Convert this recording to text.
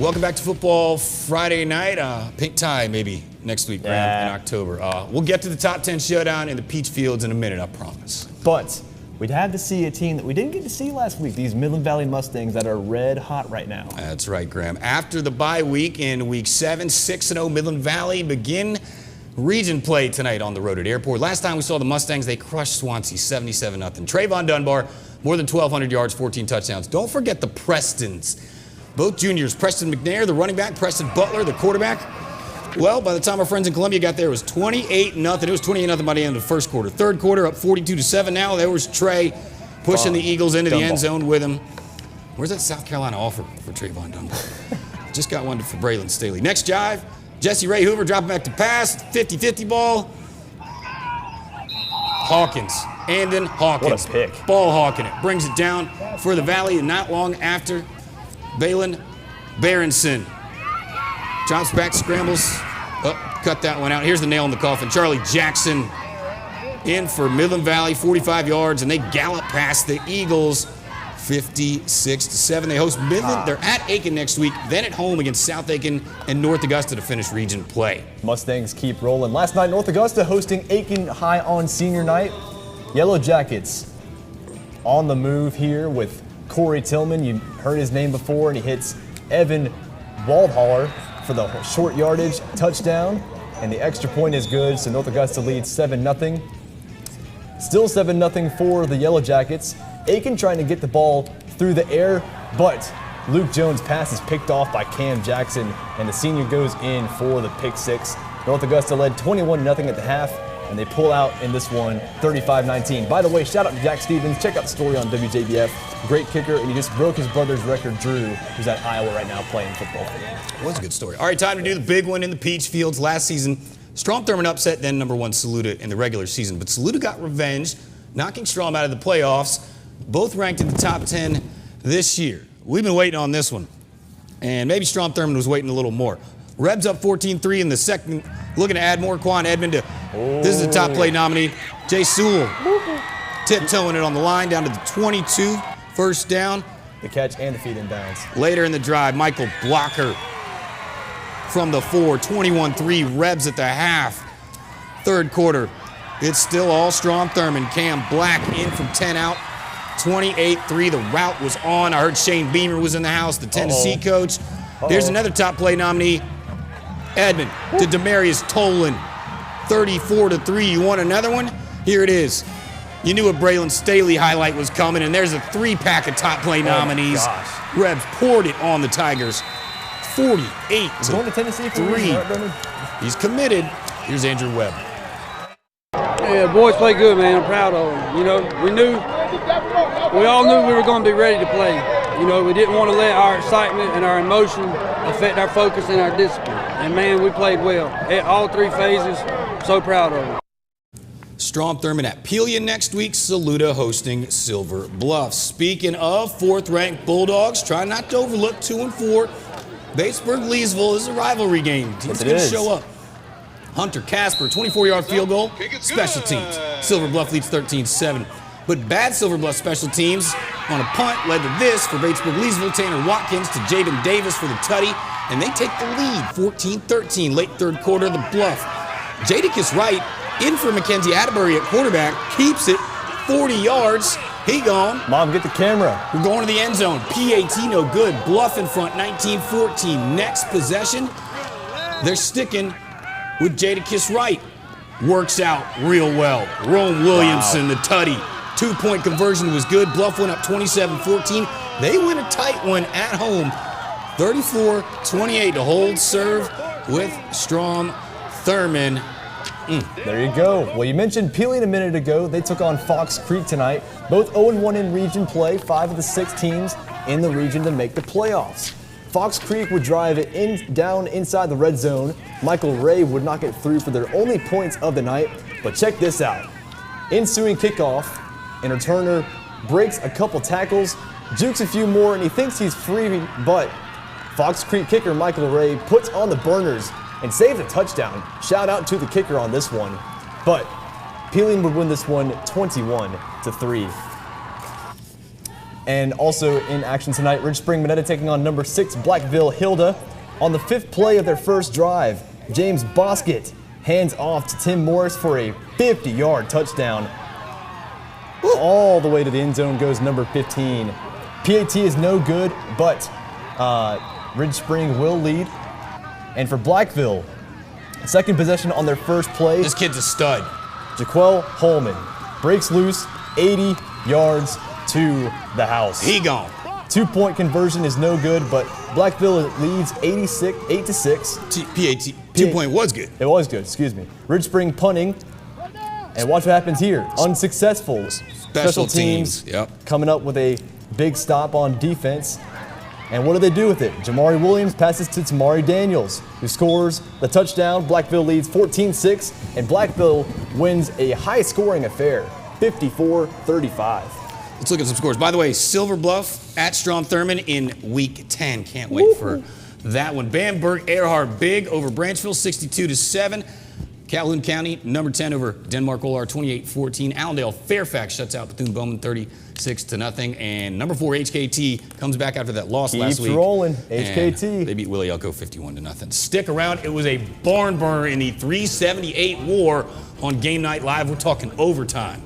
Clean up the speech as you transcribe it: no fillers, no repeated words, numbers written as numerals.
Welcome back to Football Friday night. Pink tie maybe next week, Graham, in October. We'll get to the top 10 showdown in the Peach Fields in a minute, I promise. But we'd have to see a team that we didn't get to see last week, these Midland Valley Mustangs that are red hot right now. That's right, Graham. After the bye week in Week 7, 6-0 Midland Valley begin region play tonight on the road at Airport. Last time we saw the Mustangs, they crushed Swansea 77-0. Trayvon Dunbar, more than 1,200 yards, 14 touchdowns. Don't forget the Prestons. Both juniors, Preston McNair, the running back, Preston Butler, the quarterback. Well, by the time our friends in Columbia got there, it was 28-0. It was 28-0 by the end of the first quarter. Third quarter, up 42-7 now. There was Trey pushing the Eagles into the end zone with him. Where's that South Carolina offer for Trayvon Dunbar? Just got one for Braylon Staley. Next jive, Jesse Ray Hoover dropping back to pass, 50-50 ball. Hawkins, Andon Hawkins. What a pick. Ball hawking it. Brings it down for the Valley, and not long after, Balin Berenson drops back, scrambles. Oh, cut that one out. Here's the nail in the coffin. Charlie Jackson in for Midland Valley, 45 yards, and they gallop past the Eagles 56-7. They host Midland. They're at Aiken next week, then at home against South Aiken and North Augusta to finish region play. Mustangs keep rolling. Last night, North Augusta hosting Aiken High on senior night. Yellow Jackets on the move here with Corey Tillman. You heard his name before, and he hits Evan Waldhaller for the short yardage touchdown, and the extra point is good, so North Augusta leads 7-0. Still 7-0 for the Yellow Jackets. Aiken trying to get the ball through the air, but Luke Jones' pass is picked off by Cam Jackson, and the senior goes in for the pick six. North Augusta led 21-0 at the half, and they pull out in this one 35-19. By the way, shout out to Jack Stevens. Check out the story on WJBF. Great kicker, and he just broke his brother's record, Drew, who's at Iowa right now playing football. It was a good story. All right, time to do the big one in the Peach Fields. Last season, Strom Thurmond upset then #1 Saluda in the regular season, but Saluda got revenge, knocking Strom out of the playoffs. Both ranked in the top 10 this year. We've been waiting on this one, and maybe Strom Thurmond was waiting a little more. Rebs up 14-3 in the second, looking to add more. Quan Edmond to, this is the top play nominee. Jay Sewell tiptoeing it on the line down to the 22, first down. The catch and the feed in bounds. Later in the drive, Michael Blocker from the 4, 21-3, Rebs at the half. Third quarter, it's still all Strom Thurmond. Cam Black in from 10 out, 28-3. The route was on. I heard Shane Beamer was in the house, the Tennessee coach. Here's another top play nominee. Edmond to Demarius Tolan, 34-3. You want another one? Here it is. You knew a Braylon Staley highlight was coming, and there's a 3-pack of top play nominees. Rebs poured it on the Tigers, 48-3. He's committed. Here's Andrew Webb. Yeah, boys play good, man. I'm proud of them. You know, we all knew we were going to be ready to play. You know, we didn't want to let our excitement and our emotion affect our focus and our discipline. And, man, we played well. At all three phases, so proud of them. Strom Thurmond at Pelia next week. Saluda hosting Silver Bluff. Speaking of fourth-ranked Bulldogs, try not to overlook 2 and 4. Batesburg-Leesville is a rivalry game. Teams can show up. Hunter Casper, 24-yard field goal. Special teams. Silver Bluff leads 13-7. But bad Silver Bluff special teams on a punt led to this for Batesburg-Leesville. Tanner Watkins to Jaden Davis for the tutty, and they take the lead, 14-13, late third quarter, the Bluff. Jadakiss Wright in for Mackenzie Atterbury at quarterback, keeps it 40 yards. He gone. Mom, get the camera. We're going to the end zone. PAT no good. Bluff in front, 19-14. Next possession, they're sticking with Jadakiss Wright. Works out real well. Rome Williamson, the tutty. 2-point conversion was good. Bluff went up 27-14. They win a tight one at home, 34-28 to hold serve with Strom Thurmond. There you go. Well, you mentioned Peeling a minute ago. They took on Fox Creek tonight. Both 0-1 in region play, 5 of the 6 teams in the region to make the playoffs. Fox Creek would drive it down inside the red zone. Michael Ray would knock it through for their only points of the night. But check this out. Ensuing kickoff, and returner breaks a couple tackles, jukes a few more, and he thinks he's free, but Fox Creek kicker Michael Ray puts on the burners and saves a touchdown. Shout out to the kicker on this one. But Peeling would win this one 21-3. And also in action tonight, Ridge Spring Minetta taking on number 6 Blackville Hilda. On the 5th play of their first drive, James Bosket hands off to Tim Morris for a 50-yard touchdown. All the way to the end zone goes number 15. PAT is no good, but Ridge Spring will lead. And for Blackville, second possession on their first play. This kid's a stud. Jaquel Holman breaks loose, 80 yards to the house. He gone. 2-point conversion is no good, but Blackville leads 8-6. PAT 2-point was good. It was good, excuse me. Ridge Spring punting. And watch what happens here. Unsuccessful. Special teams coming up with a big stop on defense. And what do they do with it? Jamari Williams passes to Tamari Daniels, who scores the touchdown. Blackville leads 14-6, and Blackville wins a high-scoring affair, 54-35. Let's look at some scores. By the way, Silver Bluff at Strom Thurmond in Week 10. Can't wait for that one. Bamberg Earhart big over Branchville, 62-7. Calhoun County, number 10 over Denmark-Olar, 28-14. Allendale Fairfax shuts out Bethune-Bowman, 36-0. And number 4 HKT comes back after that loss last week. Keeps rolling, HKT. They beat Willie Elko 51-0. Stick around. It was a barn burner in the 378 war on Game Night Live. We're talking overtime.